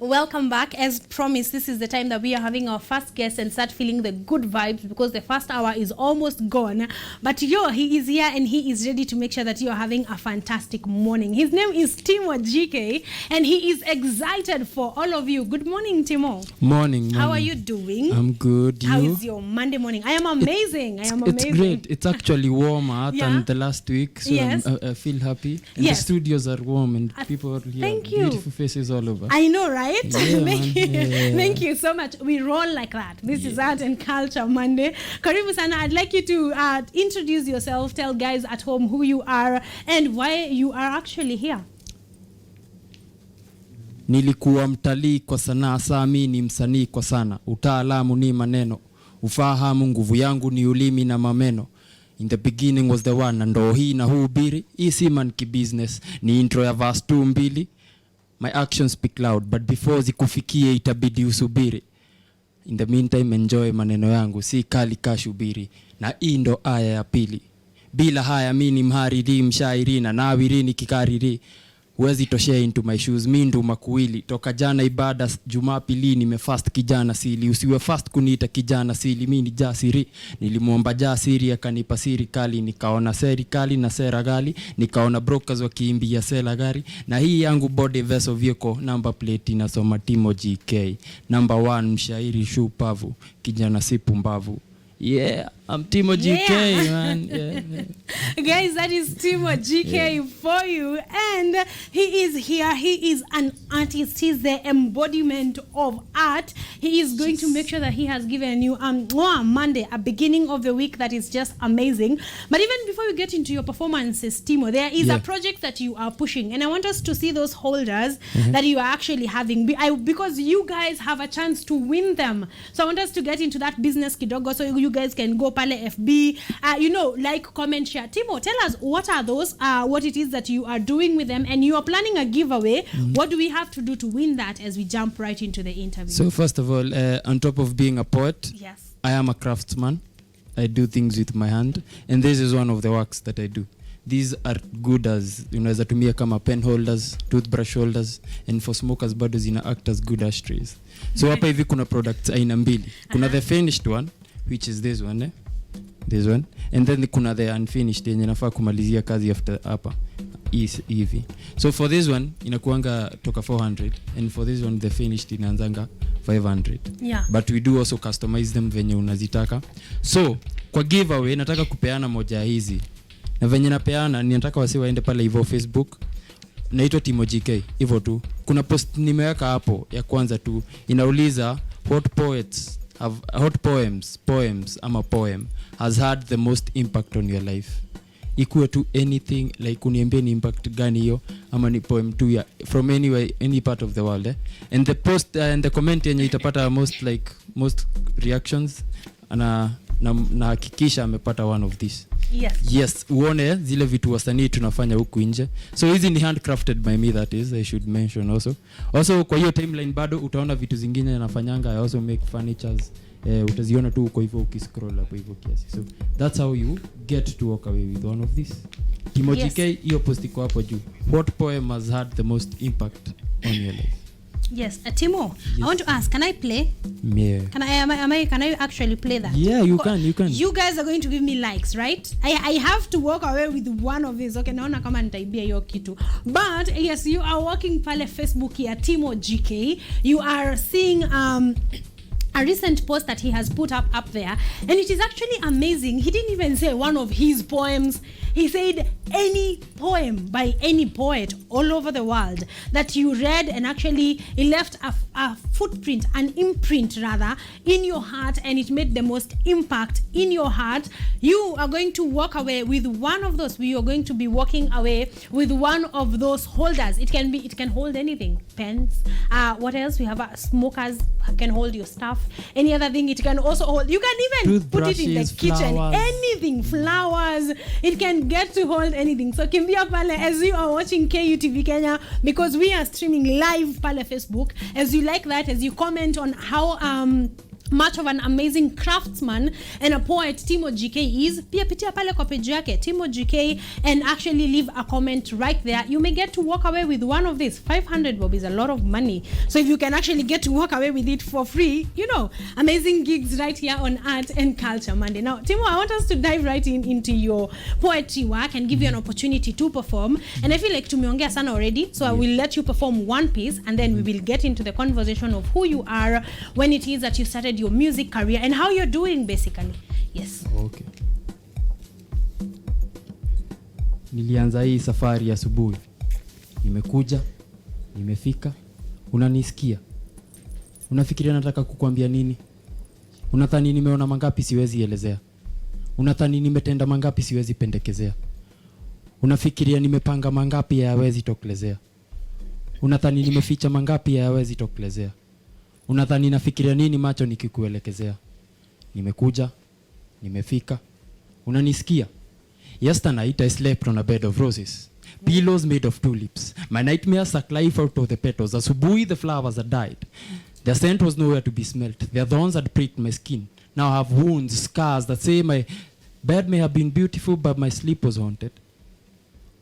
Welcome back. As promised, this is the time that we are having our first guest and start feeling the good vibes because the first hour is almost gone. But he is here and he is ready to make sure that you are having a fantastic morning. His name is Timo GK and he is excited for all of you. Good morning, Timo. Morning. How are you doing? I'm good. How is your Monday morning? I am amazing. It's great. It's actually warmer than the last week, so I feel happy. And the studios are warm and people are here. Thank you. Beautiful faces all over. I know, right? Yeah, Thank you so much. We roll like that. This is Art and Culture Monday. Karibu sana. I'd like you to introduce yourself, tell guys at home who you are and why you are actually here. Nilikuwa mtalii kwa sanaa, saa mimi ni msanii kwa sana. Utaalamu ni maneno, ufahamu nguvu yangu ni ulimi na mameno. In the beginning was the one, ndo hii na hubiri. Hii si monkey business, ni intro ya verse 2 mbili. My actions speak loud, but before zikufikie itabidi usubiri. In the meantime enjoy maneno yangu, si kali kashubiri. Na hii ndo aya ya pili. Bila haya mimi ni mhariri, mshairi na nawiri kikariri. Huwezi toshea into my shoes, mimi ndo makuili. Toka jana ibada Jumapili nimefast kijana sili. Usiwe fast kuniita kijana sili, mimi ni jasiri. Nilimuomba jasiri akanipa siri kali. Nikaona serikali na sera gali. Nikaona brokers wakiimbia sela gari. Na hii yangu body vessel vehicle number plate inasoma Timo GK. Number 1 mshairi shupavu, kijana si pumbavu. Yeah, I'm Timo GK, man. Yeah. Guys, that is Timo GK for you. And he is here. He is an artist. He's the embodiment of art. He is going to make sure that he has given you Monday, a beginning of the week that is just amazing. But even before we get into your performances, Timo, there is a project that you are pushing. And I want us to see those holders that you are actually having. Because you guys have a chance to win them. So I want us to get into that business kidogo. So you guys can go pale FB, like, comment, share. Timo, tell us what are those, what it is that you are doing with them, and you are planning a giveaway. What do we have to do to win that as we jump right into the interview? So first of all, on top of being a poet, I am a craftsman. I do things with my hand, and this is one of the works that I do. These are good as, za tumia kama pen holders, toothbrush holders, and for smokers bado zina act as good ashtrays. So hapa hivi kuna products aina mbili. Kuna the finished one, which is this one, this one, and then kuna the unfinished yenye nafaa kumalizia kazi after hapa hivi. So for this one inakuanga toka 400, and for this one the finished inaanzanga 500. But we do also customize them venye unazitaka. So kwa giveaway nataka kupeana moja hizi, na venye napeana ninataka wasi waende pale hivyo Facebook, naitwa Timo GK hivyo tu. Kuna post nimeweka hapo ya kwanza tu inauliza what poems ama poem has had the most impact on your life. Ikuwe tu anything, like uniambie ni impact gani hiyo, ama ni poem tu ya from anywhere, any part of the world, and the post and the comment yenye itapata most reactions na hakikisha amepata one of these. Yes, uone zile vitu wasanii tunafanya huku nje. So hizi ni handcrafted by me, that is, I should mention also kwa hiyo timeline bado utaona vitu zingine nafanyanga. I also make furnitures. Utaziona tu uko hivyo ukiscroll hapo hivyo kiasi. So that's how you get to walk away with one of these. Timo GK, hiyo post iko hapo juu. What poem has had the most impact on your life? Yes, Timo, I want to ask, can I play? Yeah. Can I actually play that? Yeah, you can. You guys are going to give me likes, right? I have to walk away with one of these. Okay, naona kama nitaibia hiyo kitu. But yes, you are walking pale Facebook here, Timo GK. You are seeing a recent post that he has put up there, and it is actually amazing. He didn't even say one of his poems. He said any poem by any poet all over the world that you read, and actually he left a footprint, an imprint rather, in your heart, and it made the most impact in your heart. You are going to walk away with one of those. We are going to be walking away with one of those holders. It can hold anything. Pens. What else? We have smokers can hold your stuff. Any other thing it can also hold. You can even put it in the kitchen. Flowers. Anything. Flowers. It can get to hold anything. So kimbia pale as you are watching KUTV Kenya, because we are streaming live pale Facebook. As you like that, as you comment on how much of an amazing craftsman and a poet Timo GK is, pia pitia pale kwa page yake Timo GK and actually leave a comment right there. You may get to walk away with one of these. 500 bob is a lot of money. So if you can actually get to walk away with it for free, you know, amazing gigs right here on Art and Culture Monday. Now, Timo, I want us to dive right into your poetry work and give you an opportunity to perform. And I feel like tumeongea sana already, so I will let you perform one piece and then we will get into the conversation of who you are, when it is that you started your music career and how you're doing basically. Yes. Okay. Nilianza hii safari asubuhi. Nimekuja, nimefika. Unanisikia? Unafikiria nataka kukuambia nini? Unadhani nimeona mangapi siwezi elezea? Unadhani nimetenda mangapi siwezi pendekezea? Unafikiria nimepanga mangapi hayawezi tokelezea? Unadhani nimeficha mangapi hayawezi tokelezea? Unadhani nafikiria nini macho nikikuelekezea? Nimekuja, nimefika. Unanisikia? Yesterday night I slept on a bed of roses. Pillows made of tulips. My nightmares sucked life out of the petals. Asubuhi the flowers had died. Their scent was nowhere to be smelt. Their thorns had pricked my skin. Now I have wounds, scars that say my bed may have been beautiful but my sleep was haunted.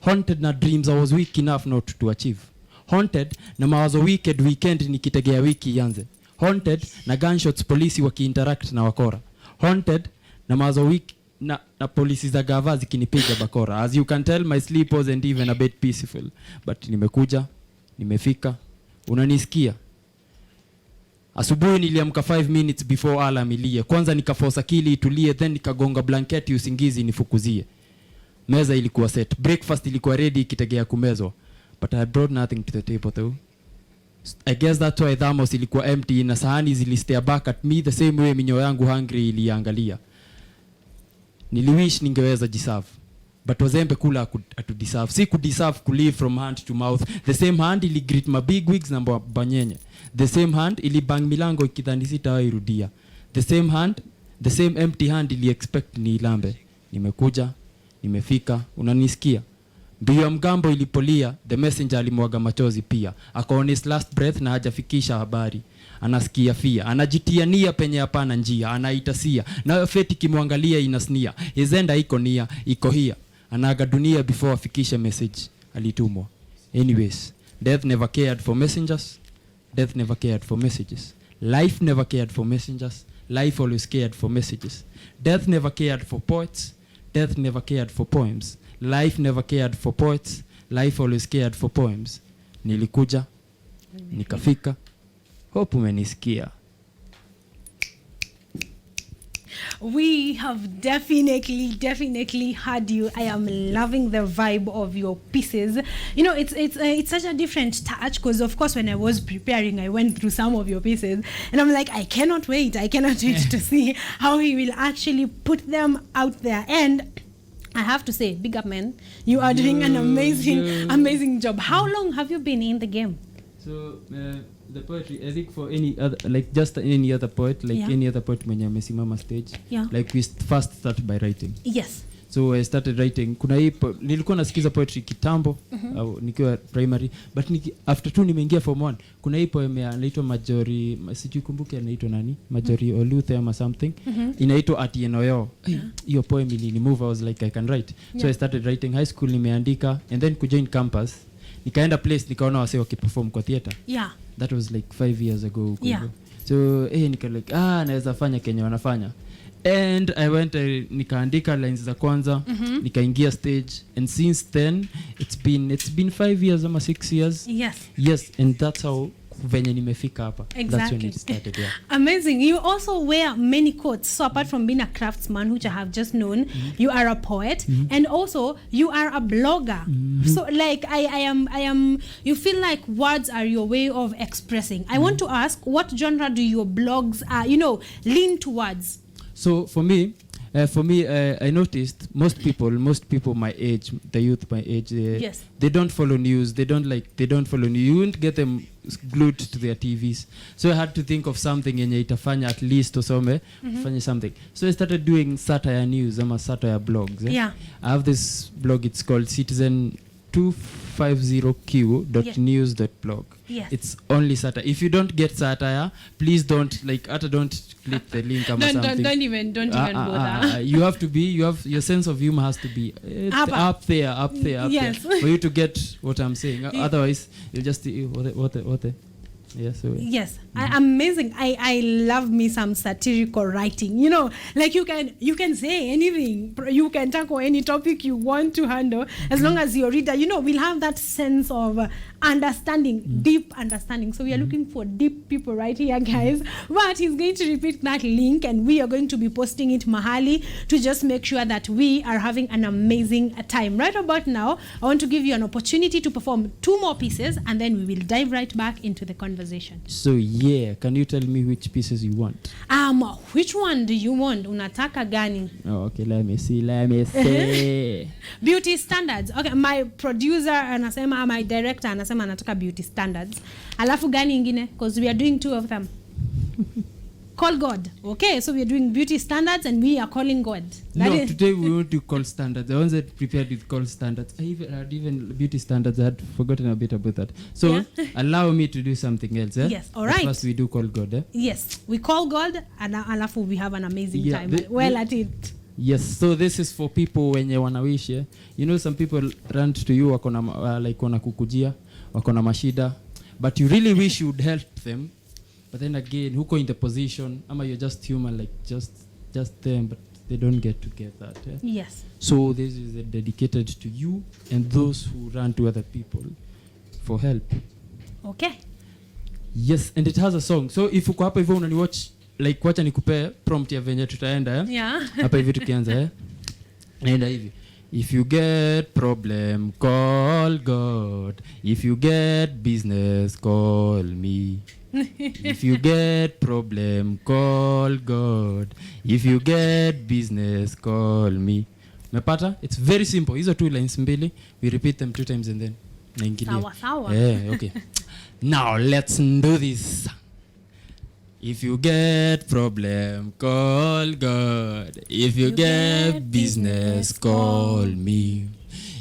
Haunted na dreams I was weak enough not to achieve. Haunted na mawazo wicked weekend nikitegea wiki ianze. Haunted na gunshots polisi wakiinteract na wakora. Haunted na mawazo wiki na polisi za gava zikinipiga bakora. As you can tell, my sleep wasn't even a bit peaceful. But nimekuja, nimefika. Unanisikia? Asubuhi niliamka 5 minutes before alarm ilie. Kwanza nikaforce akili itulie, then nikagonga blanketi usingizi nifukuzie. Meza ilikuwa set. Breakfast ilikuwa ready ikitegea kumezwa. But I brought nothing to the table though. I guess that's why thermos ilikuwa empty na sahani zilistare back at me the same way minyo yangu hungry iliangalia. Niliwish ningeweza jiserve. But wazembe kula atu deserve. Si kudeserve kulive from hand to mouth. The same hand ili greet my big wigs na banyenye. The same hand ili bang milango ikidhani sitawairudia. The same hand, the same empty hand ili expect ni ilambe. Nimekuja, nimefika, unanisikia? Mbio ya mgambo ilipolia, the messenger alimwaga machozi pia. Akaona his last breath na hajafikisha habari. Anasikia fia, anajitia nia penye hapana njia, anaitasia. Na fate kimwangalia inasnia. His end iko nia, iko here. Anaaga dunia before afikishe message alitumwa. Anyways, death never cared for messengers. Death never cared for messages. Life never cared for messengers. Life always cared for messages. Death never cared for poets. Death never cared for poems. Life never cared for poets. Life always cared for poems. Nilikuja, nikafika. Hope umenisikia. We have definitely heard you. I am loving the vibe of your pieces. You know, it's such a different touch because of course when I was preparing I went through some of your pieces and I'm like I cannot wait to see how he will actually put them out there. And I have to say, big up man, you are doing an amazing job. How long have you been in the game? So the poetry, I think for any other, like just any other poet, like any other poet mwenye amesimama stage, like we first started by writing. Yes. So I started writing. Kuna hii nilikuwa nasikiza poetry kitambo au nikiwa primary, but after 2 nimeingia form 1. Kuna hii poem inaitwa Majori, sijui kumbuke inaitwa nani? Majori Oluthe ama something. Inaitwa Atienoyo. Hiyo poem ni move, I was like I can write. So I started writing. High school nimeandika and then kujoin campus. Nikaenda place nikaona wase wakiperform kwa theater. Yeah. That was like 5 years ago. So nika like naweza fanya Kenya wanafanya. And I went nikaandika lines za kwanza, nikaingia stage, and since then it's been 5 years ama 6 years. Yes, and that's how venye nimefika hapa. That's when it started. Amazing. You also wear many coats. So apart from being a craftsman, which I have just known, you are a poet, and also you are a blogger. So like I am you feel like words are your way of expressing. I want to ask, what genre do your blogs lean towards? So for me, I noticed most people my age, the youth my age, they don't follow news. They don't follow news. You won't get them glued to their TVs. So I had to think of something yenye itafanya at least usome, fanya something. So I started doing satire news, ama satire blogs. I have this blog, it's called Citizen 250q.news.blog. Yes. It's only satire. If you don't get satire, please don't don't click the link or something. Don't even bother. You have to be. Your sense of humor has to be up there. Yes. For you to get what I'm saying. Otherwise, you'll just what the. Yes. Yes. Amazing. I love me some satirical writing. You know, like you can say anything. You can tackle any topic you want to handle as long as your reader, will have that sense of understanding, deep understanding. So we are looking for deep people right here, guys. But he's going to repeat that link, and we are going to be posting it mahali to just make sure that we are having an amazing time. Right about now, I want to give you an opportunity to perform 2 more pieces, and then we will dive right back into the conversation. So can you tell me which pieces you want? Which one do you want? Unataka gani? Oh, okay, let me see. Beauty standards. Okay, my producer anasema, my director anasema anataka beauty standards. Alafu gani ingine? Because we are doing 2 of them. Call God. Okay, so we are doing beauty standards and we are calling God. Today we want to call standards. I wasn't prepared with call standards. I even beauty standards. I had forgotten a bit about that. So allow me to do something else. Yes, all right. First we do call God. Yes, we call God and alafu we have an amazing time. At it. Yes, so this is for people wenye wanawish. Some people run to you wana kukujia, wako na mashida, but you really wish you would help them. But then again, who in the position, you're just human, like just them, but they don't get to get that. Yes. So this is dedicated to you and those who run to other people for help. Okay. Yes, and it has a song. So if uko hapa hivyo unaniwatch, wacha nikupe prompt ya venye tutaenda. Hapa hivi tukianza. Naenda hivi. If you get problem, call God. If you get business, call me. If you get problem, call God. If you get business, call me. Mepata? It's very simple. Hizo 2 lines mbili. We repeat them 2 times and then naingilia. Sawa. Okay. Now let's do this. If you get problem, call God. If you get business, call me.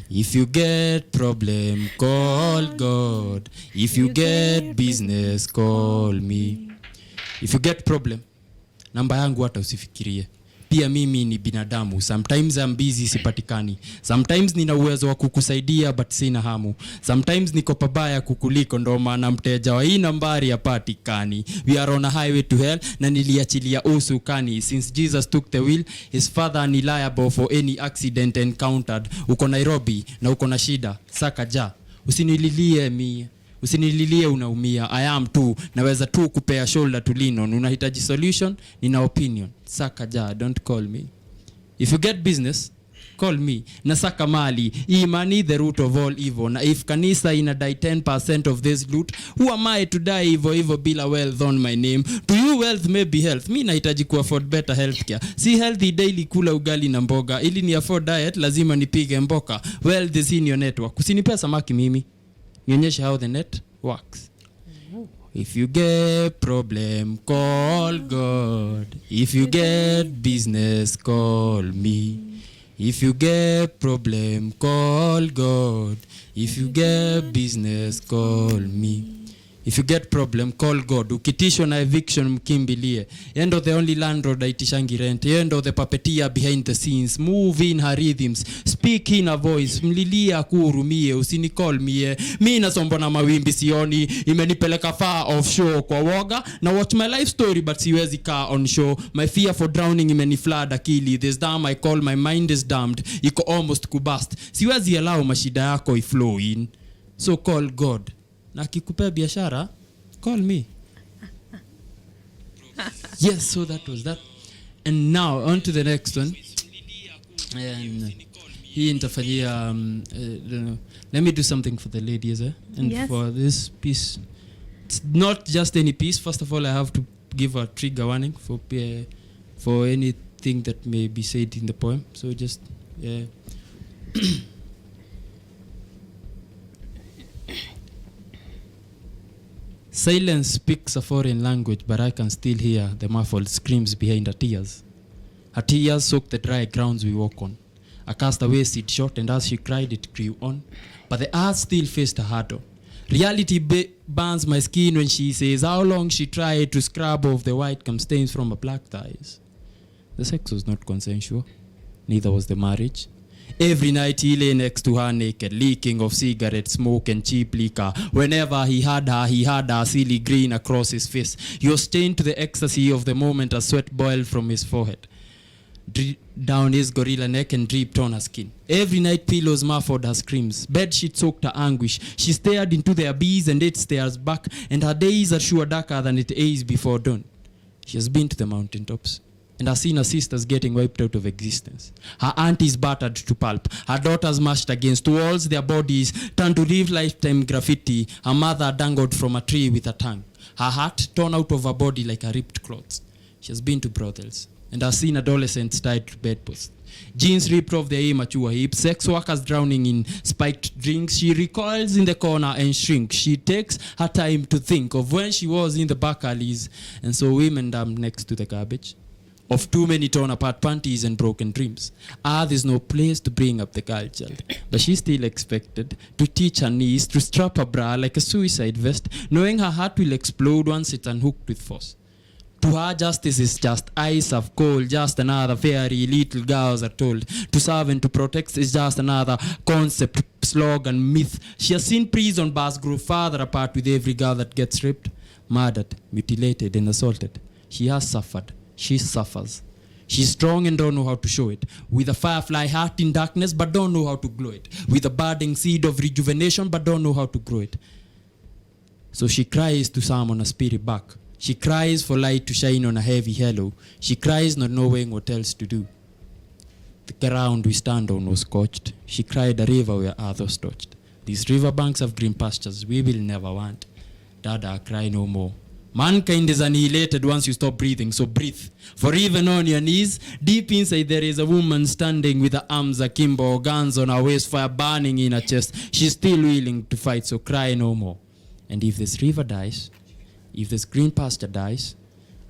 If you get problem, call God. If you get business, call me. If you get problem, namba yangu hata usifikirie. Pia mimi ni binadamu. Sometimes I'm busy, sipatikani. Sometimes nina uwezo wa kukusaidia but sina hamu. Sometimes niko pabaya kukuliko, ndo maana mteja wa hii nambari hapatikani. We are on a highway to hell na niliachilia usukani. Since Jesus took the wheel, his father ni liable for any accident encountered. Uko Nairobi na uko na shida, saka ja. Usinililie unaumia. I am too. Naweza tu kupea shoulder to lean on. Unahitaji solution, nina opinion. Saka ja, don't call me. If you get business, call me. Nasaka mali. Imani the root of all evil. Na if kanisa inadai 10% of this loot, who am I to die hivyo bila wealth on my name? To you wealth may be health. Mi nahitaji ku afford better healthcare. Si healthy daily kula ugali na mboga. Ili ni afford diet lazima nipige mboka. Wealth is in your network. Usinipea samaki mimi. Nionyeshe how the net works. If you get problem, call God. If you get business, call me. If you get problem, call God. If you get business, call me. If you get problem, call God. Ukitishwa na eviction, mkimbilie. Endo the only landlord aitishangi rent. Endo the puppeteer behind the scenes. Move in her rhythms. Speak in a voice. Mlilia akuhurumie. Usini call me. Mi nasombo na mawimbi sioni. Imenipeleka far offshore kwa woga. Na watch my life story but siwezi kaa on show. My fear for drowning imeniflood akili. This dam I call my mind is damned. Iko almost kubust. Siwezi allow mashida yako iflow in. So call God. Na kikupea biashara, call me. Yes, so that was that. And now on to the next one. And hii nitafanyia let me do something for the ladies, and for this piece, it's not just any piece. First of all, I have to give a trigger warning for anything that may be said in the poem. So just Silence speaks a foreign language, but I can still hear the muffled screams behind her tears. Her tears soak the dry grounds we walk on. A castaway seed shot, and as she cried, it grew on. But the earth still faced a hurdle. Reality burns my skin when she says how long she tried to scrub off the white cum stains from her black thighs. The sex was not consensual. Neither was the marriage. Every night he lay next to her naked, leaking of cigarette smoke and cheap liquor. Whenever he had her silly grin across his face. He was chained to the ecstasy of the moment as sweat boiled from his forehead, down his gorilla neck and dripped on her skin. Every night pillows muffled her screams. Bed sheets soaked her anguish. She stared into the abyss and it stares back, and her days are sure darker than it is before dawn. She has been to the mountaintops and has seen her sisters getting wiped out of existence. Her aunties battered to pulp. Her daughters mashed against walls, their bodies turned to live lifetime graffiti. Her mother dangled from a tree with a tongue. Her heart torn out of her body like a ripped cloth. She has been to brothels and has seen adolescents tied to bedposts. Jeans ripped off their immature hips, sex workers drowning in spiked drinks. She recoils in the corner and shrinks. She takes her time to think of when she was in the back alleys and saw women dumped next to the garbage, of too many torn apart panties and broken dreams. There's no place to bring up the girl child, but she's still expected to teach her knees to strap her bra like a suicide vest, knowing her heart will explode once it's unhooked with force. To her, justice is just ice of cold, just another fairy little girls are told. To serve and to protect is just another concept, slogan, myth. She has seen prison bars grow farther apart with every girl that gets raped, murdered, mutilated, and assaulted. She has suffered. She suffers. She's strong and don't know how to show it. With a firefly heart in darkness, but don't know how to glow it. With a budding seed of rejuvenation, but don't know how to grow it. So she cries to summon a spirit back. She cries for light to shine on a heavy halo. She cries not knowing what else to do. The ground we stand on was scorched. She cried a river where earth was touched. These riverbanks have green pastures we will never want. Dada, cry no more. Mankind is annihilated once you stop breathing, so breathe. For even on your knees, deep inside there is a woman standing with her arms akimbo, guns on her waist, fire burning in her chest. She's still willing to fight, so cry no more. And if this river dies, if this green pasture dies,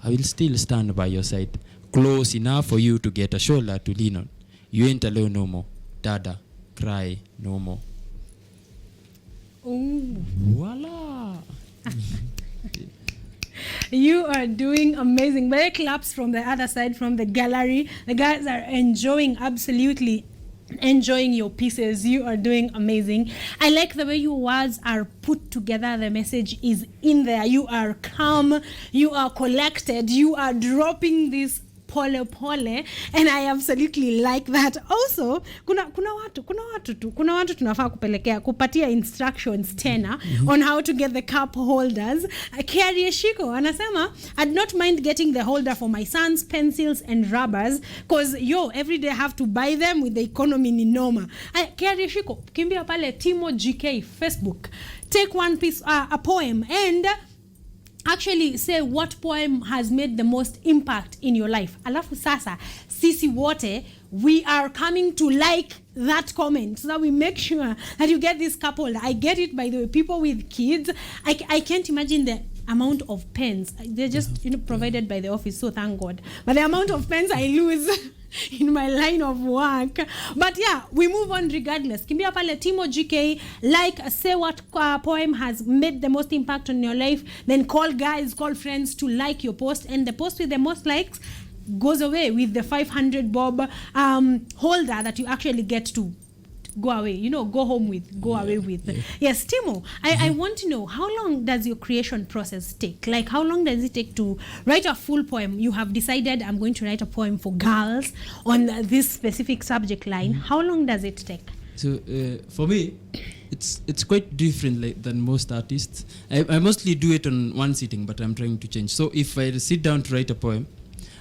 I will still stand by your side, close enough for you to get a shoulder to lean on. You ain't alone no more. Dada, cry no more. Ooh. Voila! You are doing amazing. Very claps from the other side, from the gallery. The guys are enjoying, absolutely enjoying your pieces. You are doing amazing. I like the way your words are put together. The message is in there. You are calm, you are collected, you are dropping this pole pole, and I absolutely like that. Also kuna watu tunafaa kupatia instructions tena on how to get the cup holders. Kiarie Shiko anasema, I'd not mind getting the holder for my son's pencils and rubbers, cause every day I have to buy them with the economy ni noma. Kiarie Shiko, kimbia pale Timo GK Facebook, take one piece, a poem, and actually say what poem has made the most impact in your life. Alafu sasa sisi wote we are coming to like that comment so that we make sure that you get this couple. I get it, by the way, people with kids, I can't imagine the amount of pens. They're just provided by the office, so thank God. But the amount of pens I lose in my line of work. But yeah, we move on regardless. Kimbia pale Timo GK, say what poem has made the most impact on your life, then call guys, call friends to like your post, and the post with the most likes goes away with the 500 bob holder that you actually get to go away, go home with, away with. Yeah. Yes, Timo, I want to know, how long does your creation process take? Like, how long does it take to write a full poem? You have decided, I'm going to write a poem for girls on this specific subject line. How long does it take? So for me, it's quite different than most artists. I mostly do it on one sitting, but I'm trying to change. So if I sit down to write a poem,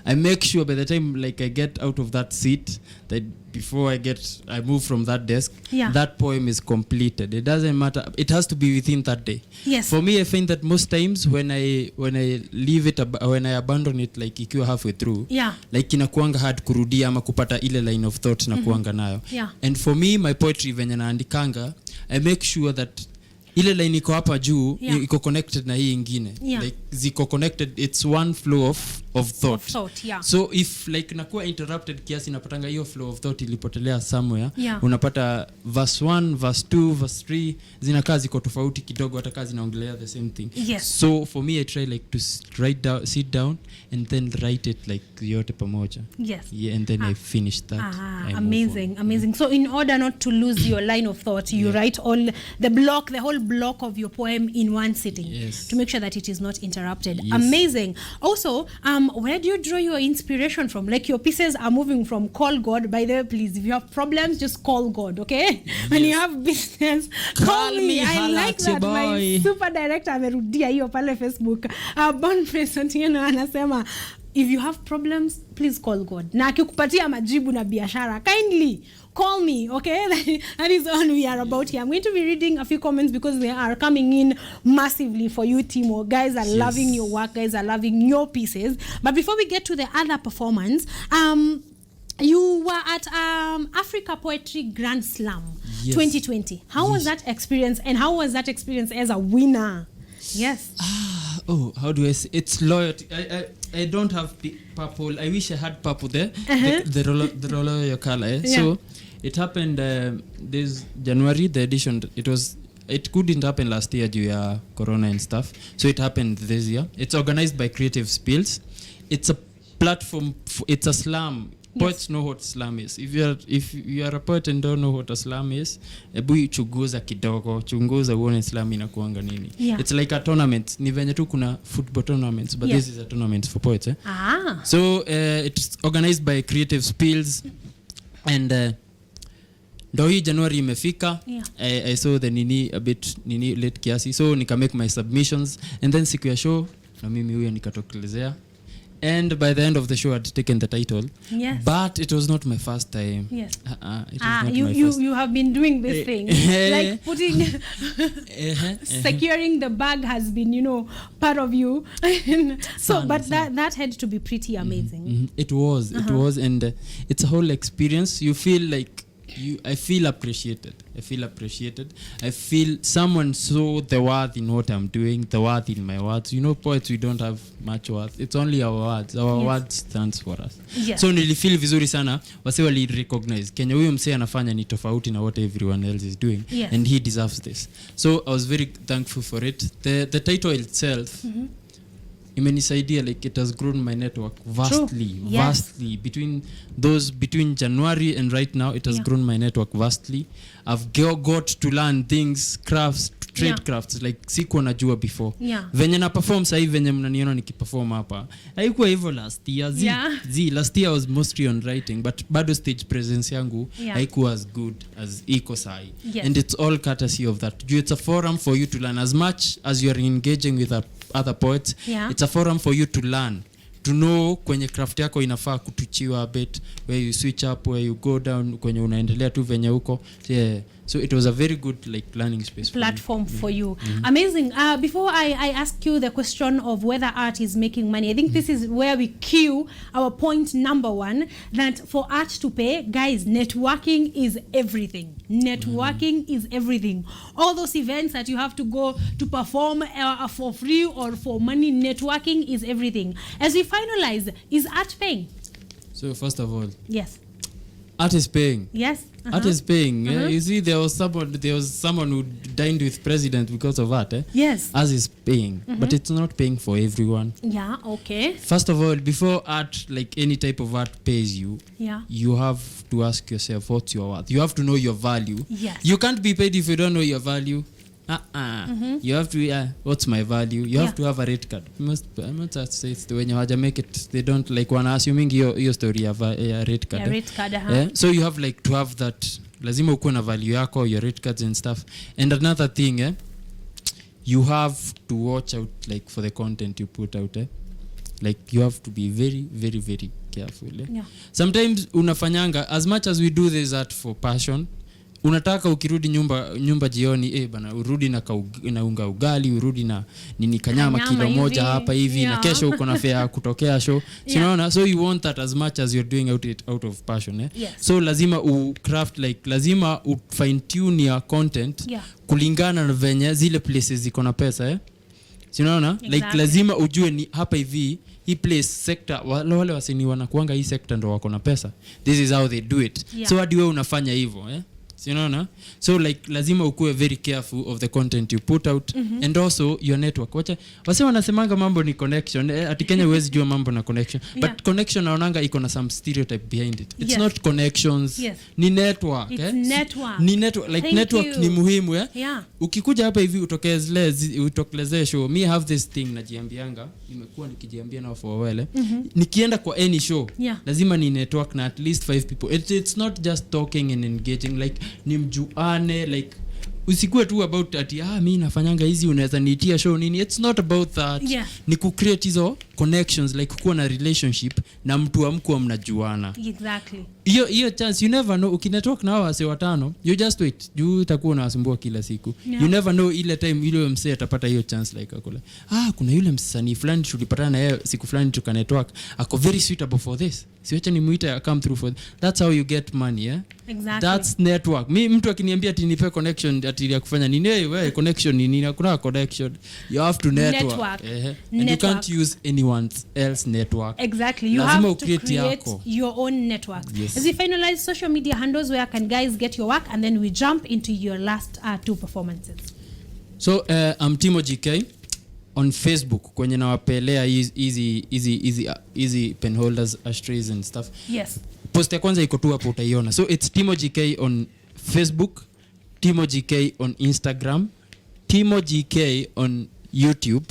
I make sure by the time I get out of that seat, that before I move from that desk, that poem is completed. It doesn't matter. It has to be within that day. Yes. For me, I find that most times when I leave it, when I abandon it, ikiwa halfway through, inakuanga hard kurudia ama kupata ile line of thought na kuanga nayo. Yeah. And for me, my poetry venye naandikanga, I make sure that ile line iko hapa juu Yeah. iko connected na hii ingine. Yeah. Like ziko connected, it's one flow of thought. Yeah. So if like nakuwa interrupted kiasi, napatanga hiyo flow of thought ilipotelea somewhere. Yeah. Unapata verse 1, verse 2, verse 3 zinakaa ziko tofauti kidogo, hata kazi naongelea the same thing. Yes. So for me I try like to sit down and then write it like yote pamoja. Yes. Yeah, and then I finish that. I move on. Amazing. So in order not to lose your line of thought, you write all the whole block of your poem in one sitting. Yes. To make sure that it is not interrupted. Yes. Amazing. Also, where do you draw your inspiration from? Like your pieces are moving from call God. By the way, please, if you have problems, just call God, okay? Yes. When you have business, call me. I like that. My super director amerudia hiyo pale Facebook. Boniface Otieno anasema, if you have problems, please call God. Na akikupatia majibu na biashara, kindly call me, okay? That is all we are about here. I'm going to be reading a few comments because they are coming in massively for you, Timo. Guys are loving your work. Guys are loving your pieces. But before we get to the other performance, you were at Africa Poetry Grand Slam 2020. How was that experience? And how was that experience as a winner? Yes. How do I say? It's loyalty. I don't have purple. I wish I had purple there. The roller color. Yeah. So it happened this January, the edition. It couldn't happen last year due to corona and stuff. So it happened this year. It's organized by Creative Spills. It's a platform. It's a slam. Poets know what slam is. If you are a poet and don't know what a slam is, ebu chunguza kidogo, chunguza uone slam inakuanga nini. Yeah. It's like a tournament. Ni venye tu kuna football tournaments, but this is a tournament for poets. So it's organized by Creative Spills, and ndo hii January imefika. I saw the nini a bit late kiasi, so nika make my submissions, and then siku ya show na mimi huyo nikatokelezea. And by the end of the show, I'd taken the title. Yes. But it was not my first time. Yes. You have been doing this thing. Like putting, securing the bag has been, part of you. But that had to be pretty amazing. It was. And it's a whole experience. You feel like, I feel appreciated. I feel someone saw the worth in what I'm doing, the worth in my words. Poets, we don't have much worth. It's only our words. Our words stands for us. Yes. So nilifeel vizuri sana. Wase wali recognize Kenya huyo msee anafanya ni tofauti na what everyone else is doing. Yes. And he deserves this. So I was very thankful for it. The title itself, imenisaidia, like it has grown my network vastly between January and right now. It has grown my network vastly. I've got to learn things, crafts, trade crafts like sikuwa najua before. Venye na perform sasa hivi, venye mnaniona nikiperform hapa, haikuwa hivyo last year. Last year I was mostly on writing, but bado stage presence yangu haikuwa as good as iko sahi. And it's all courtesy of that. It's a forum for you to learn as much as you are engaging with other poets. It's a forum for you to learn, to know kwenye craft yako inafaa kutuchiwa a bit, where you switch up, where you go down, kwenye unaendelea tu venye huko. So it was a very good learning space platform for you. Amazing. Before I ask you the question of whether art is making money, I think this is where we cue our point number 1, that for art to pay, guys, networking is everything. Is everything. All those events that you have to go to perform for free or for money, networking is everything. As we finalize, is art paying? So first of all, yes, art is paying. Yes. Art is paying. You see, there was someone who dined with president because of art. Yes. Art is paying, but it's not paying for everyone. Yeah. Okay. First of all, before art, like any type of art pays you, you have to ask yourself what's your worth. You have to know your value. Yes. You can't be paid if you don't know your value. You have to what's my value. You have to have a rate card. I must say when you make it, they don't like one assuming your story have a rate card. Rate card. So you have to have that. Lazima ukuwe na value yako, your rate cards and stuff. And another thing, you have to watch out for the content you put out. Like you have to be very, very, very careful. Sometimes unafanyanga, as much as we do this art for passion, unataka ukirudi nyumba jioni bana urudi na unga ugali, urudi na nini kanyama kilo moja hapa hivi na kesho uko na fare kutokea show. Unaona, so you want that as much as you're doing out of passion. Yes. So lazima craft lazima fine tune your content kulingana na venye zile places ziko na pesa. Unaona, exactly. Lazima ujue ni hapa hivi hii place sector wale wasanii wanakuanga hii sector ndo wako na pesa. This is how they do it. So hadi wewe unafanya hivyo. Unaona? So lazima ukue very careful of the content you put out and also your network. Wase wanasemanga mambo ni connection. Ati Kenya huwezi jua mambo na connection. But connection naonanga iko na some stereotype behind it. It's not connections. Ni network. It's network. Ni network. Network ni muhimu. Ukikuja hapa hivi utokelezee show. Me have this thing najiambianga. Nimekuwa nikijiambia na for a while. Nikienda kwa any show, lazima ni network na at least 5 people. It's not just talking and engaging ni mjuane usikue tu about ati mimi nafanyanga hizi unaweza niitia show nini. It's not about that. Ni ku create hizo connections kuwa na relationship na mtu amkuwa mnajuana. Exactly. Hiyo chance you never know. Ukinetwork na wase watano you just wait. Juu utakuwa unawasumbua kila siku. You never know ile time ile msee atapata hiyo chance akole. Kuna yule msanii fulani tulipatana na yeye siku fulani tukanetwork. Ako very suitable for this. Siwacha nimuite come through for. That's how you get money. Exactly. That's network. Mtu akiniambia ati nipe connection ati ya kufanya nini wewe connection nini hakuna connection. You have to network. And you can't use anyone else network. Exactly. You have to create your own network. As we finalize social media handles, where can guys get your work, and then we jump into your last 2 performances. So I'm Timo GK on Facebook kwenye nawapelea easy pen holders, ashtrays and stuff. Yes. Post ya kwanza iko tu hapo utaiona. So it's Timo GK on Facebook, Timo GK on Instagram, Timo GK on YouTube,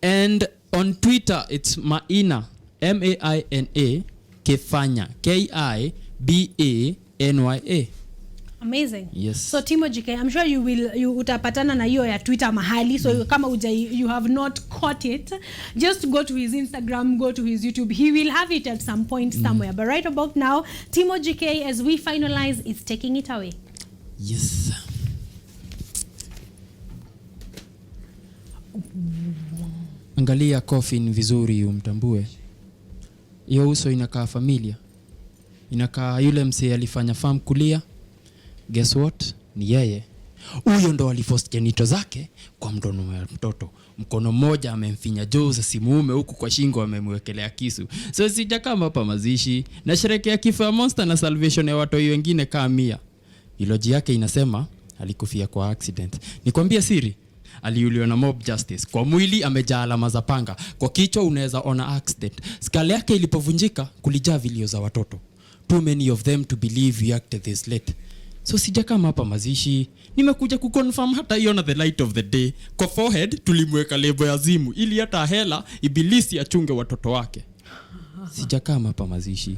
and on Twitter it's Maina, Maina Kefanya, Kibanya. Amazing. Yes. So Timo GK, I'm sure you utapatana na hiyo ya Twitter mahali. So kama you have not caught it, just go to his Instagram, go to his YouTube. He will have it at some point somewhere. But right about now, Timo GK, as we finalize, is taking it away. Yes. Angalia coffin vizuri umtambue. Hiyo uso inakaa familia. Inakaa yule msee alifanya farm kulia. Guess what? Ni yeye. Huyo ndo aliforce genito zake kwa mdomo wa mtoto. Mkono mmoja amemfinya Jose simuume huku kwa shingo amemwekelea kisu. So sijakama hapa mazishi. Na sherekea kifo ya Monster na salvation ya watu wengine kama 100. Iloji yake inasema alikufia kwa accident. Nikwambia siri, aliuliwa na mob justice. Kwa mwili amejaa alama za panga. Kwa kichwa unaweza ona accident. Skull yake ilipovunjika kulijaa vilio za watoto. Too many of them to believe we acted this late. So sijakama hapa mazishi. Nimekuja kuconfirm hata iona the light of the day. Kwa forehead tulimweka lebo ya zimu ili hata hela ibilisi achunge watoto wake. Sijakama hapa mazishi.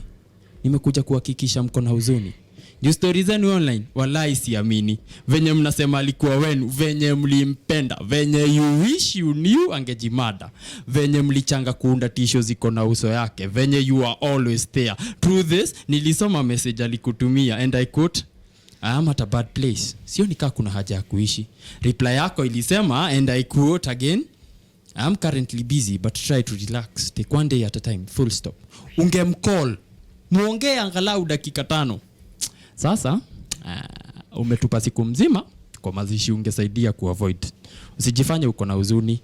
Nimekuja kuhakikisha mko na huzuni. New stories zenu online wallahi siamini. Venye mnasema alikuwa wenu, venye mlimpenda, venye you wish you knew angejimada, venye mlichanga kuunda tisho ziko na uso yake, venye you are always there. Through this nilisoma message alikutumia and I quote, I am at a bad place. Sio nikaa kuna haja ya kuishi. Reply yako ilisema and I quote again, I am currently busy but try to relax. Take one day at a time. Full stop. Ungemcall. Muongee angalau dakika 5. Sasa umetupa siku mzima kwa mazishi ungesaidia kuavoid. Usijifanye uko na huzuni.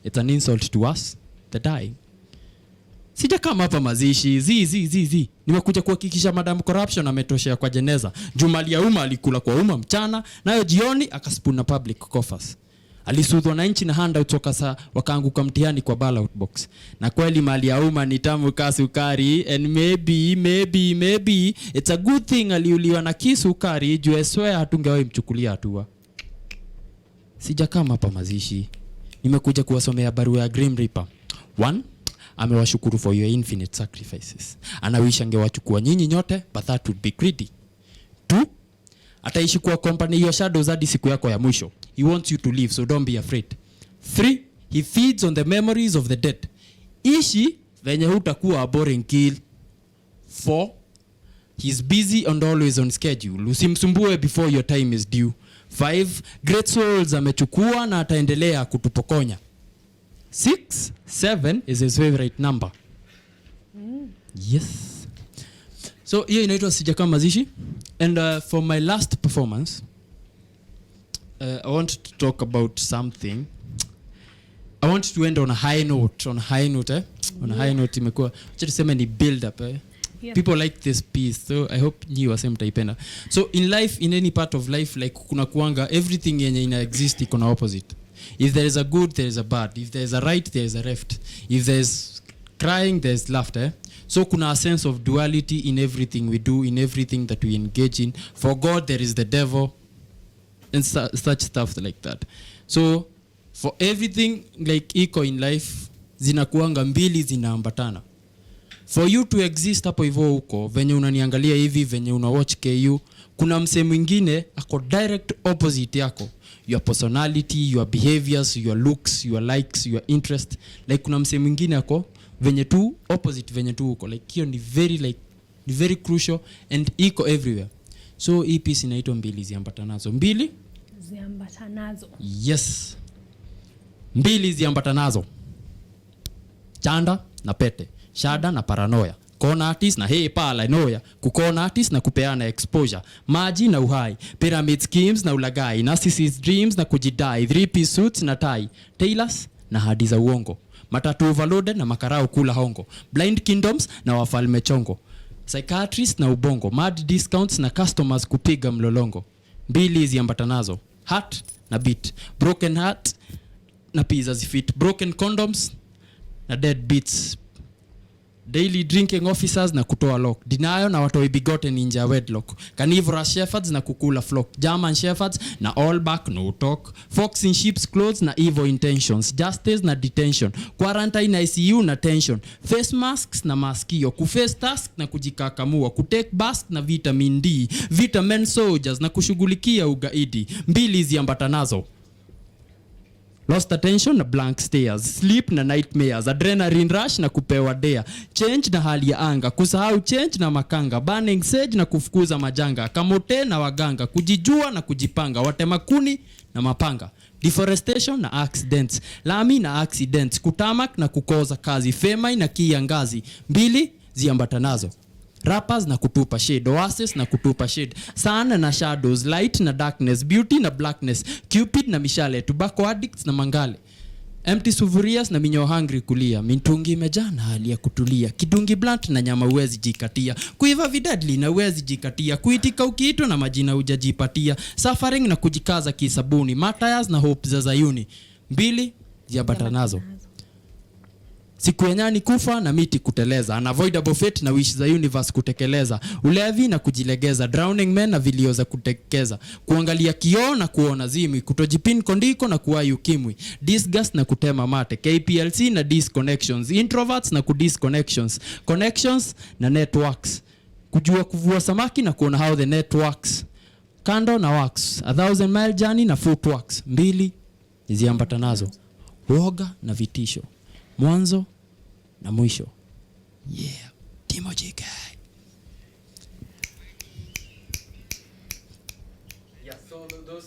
It's an insult to us, the dying. Sijakama hapa mazishi. Nimekuja kuhakikisha Madam Corruption ametoshea kwa jeneza. Jumali ya umma alikula kwa umma mchana, nayo jioni akaspuna public coffers. Alisudhwa na nchi na handout toka wakaanguka mtihani kwa ballot box. Na kweli mali ya umma ni tamu ka sukari, and maybe it's a good thing aliuliwa na kisukari juu eswea hatungewahi mchukulia hatua. Sijakama hapa mazishi. Nimekuja kuwasomea barua ya Grim Reaper. 1, amewashukuru for your infinite sacrifices. Anawish angewachukua nyinyi nyote, but that would be greedy. 2, ataishi kwa company your shadows hadi siku yako ya mwisho. He wants you to live, so don't be afraid. 3, he feeds on the memories of the dead. Ishi venye hutakuwa a boring kill. 4, He's busy and always on schedule. Usimsumbue before your time is due. 5. Great souls amechukua na ataendelea kutupokonya. 6, 7 is his favorite number. Yes. So hiyo inaitwa Sijakaa Mazishi. And for my last performance, I want to talk about something. I want to end on a high note. On a high note imekuwa, acha tuseme ni build up. Yeah. People like this piece, so I hope nyi wase mtaipenda. So in life, in any part of life, like kuna kuanga, everything yenye ina exist iko na opposite. If there is a good, there is a bad. If there is a right, there is a left. If there is crying, there is laughter. So kuna a sense of duality in everything we do, in everything that we engage in. For God, there is the devil, and such stuff like that. So for everything like iko in life, zinakuanga mbili zinaambatana. For you to exist hapo hivyo huko, venye unaniangalia hivi, venye una watch KU, kuna mse mwingine ako direct opposite yako. Your personality, your behaviors, your looks, your likes, your interest. Like kuna mse mwingine ako venye tu opposite venye tu huko. Like hiyo ni very crucial and iko everywhere. So hii piece inaitwa mbili ziambatanazo. Mbili ziambatanazo. Yes. Mbili ziambatanazo. Chanda na pete. Shada na paranoia. Kona artist na hey pala noya. Kukona artist na kupeana exposure. Maji na uhai. Pyramid schemes na ulagai. Narcissist dreams na kujidai. 3-piece suits na tai. Tailors na hadi za uongo. Matatu overloaded na makarao kula hongo. Blind kingdoms na wafalme chongo. Psychiatrist na ubongo. Mad discounts na customers kupiga mlolongo. Mbili ziambatanazo. Heart na beat. Broken heart na pizza zifit. Broken condoms na dead beats. Daily drinking officers na kutoa lock. Denial na watoi begotten nje ya wedlock. Carnivorous shepherds na kukula flock. German shepherds na all back no talk. Fox in sheep's clothes na evil intentions. Justice na detention. Quarantine ICU na tension. Face masks na maskio. Kuface task na kujikakamua. Kutake bask na vitamin D. Vitamin soldiers na kushughulikia ugaidi. Mbili ziambatanazo. Lost attention na blank stares. Sleep na nightmares. Adrenaline rush na kupewa dea. Change na hali ya anga. Kusahau change na makanga. Burning sage na kufukuza majanga. Kamote na waganga. Kujijua na kujipanga. Watemakuni na mapanga. Deforestation na accidents. Lami na accidents. Kutamak na kukoza kazi. Femai na kiangazi. Mbili ziambatanazo. Rappers na kutupa shade. Oasis na kutupa shade. Sun na shadows. Light na darkness. Beauty na blackness. Cupid na mishale. Tobacco addicts na mangale. Empty suvurias na minyo hungry kulia. Mintungi imejaa na hali ya kutulia. Kidungi blunt na nyama uwezi jikatia. Kuiva vidadli na uwezi jikatia. Kuitika ukiitwa na majina ujajipatia. Suffering na kujikaza kisabuni. Martyrs na hope za Zayuni. Mbili ziambatanazo. Siku ya nyani kufa na miti kuteleza. Unavoidable fate na wish za universe kutekeleza. Ulevi na kujilegeza. Drowning men na vilio za kutekeza. Kuangalia kioo na kuona zimi. Kutojipin kondiko na kuwahi ukimwi. Disgust na kutema mate. KPLC na disconnections. Introverts na kudisconnections. Connections na networks. Kujua kuvua samaki na kuona how the networks. Kando na wax. 1,000 mile journey na footworks. Mbili ziambatanazo. Woga na vitisho. Mwanzo na mwisho. Yeah. Timo JK. Yeah, so those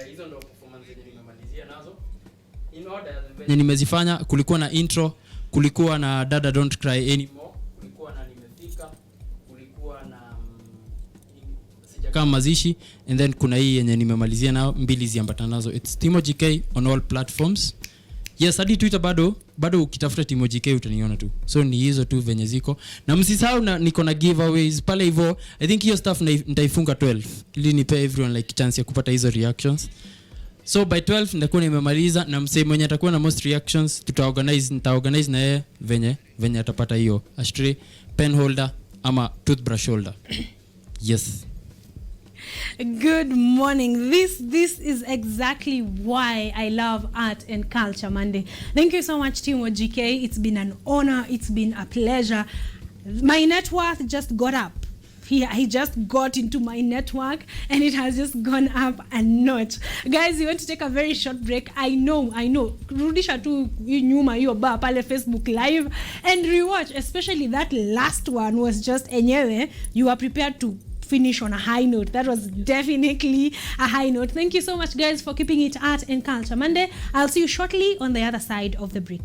hizo ndo performance zenye nimemalizia nazo. In order venye nimezifanya, kulikuwa na intro, kulikuwa na Dada Don't Cry Anymore, kulikuwa na Nimefika, kulikuwa na Sijakaa Mazishi, and then kuna hii yenye nimemalizia nao, mbili ziambatanazo. It's Timo JK on all platforms. Yes, hadi Twitter bado ukitafuta Timo JK utaniona tu. So ni hizo tu venye ziko. Na msisahau na niko na giveaways pale hivyo. I think hiyo stuff nitaifunga 12 ili nipe everyone like chance ya kupata hizo reactions. So by 12 nitakuwa nimemaliza, na msee mwenye atakuwa na most reactions nitaorganize na yeye venye atapata hiyo ashtray, pen holder ama toothbrush holder. Yes. Good morning. This is exactly why I love Art and Culture Monday. Thank you so much, Timo JK. It's been an honor. It's been a pleasure. My net worth just got up he just got into my network and it has just gone up a notch. Guys, we want to take a very short break. I know rudisha tu nyuma hiyo bar pale Facebook live and rewatch, especially that last one was just enyewe. You are prepared to finish on a high note. That was definitely a high note. Thank you so much, guys, for keeping it Art and Culture Monday. I'll see you shortly on the other side of the break.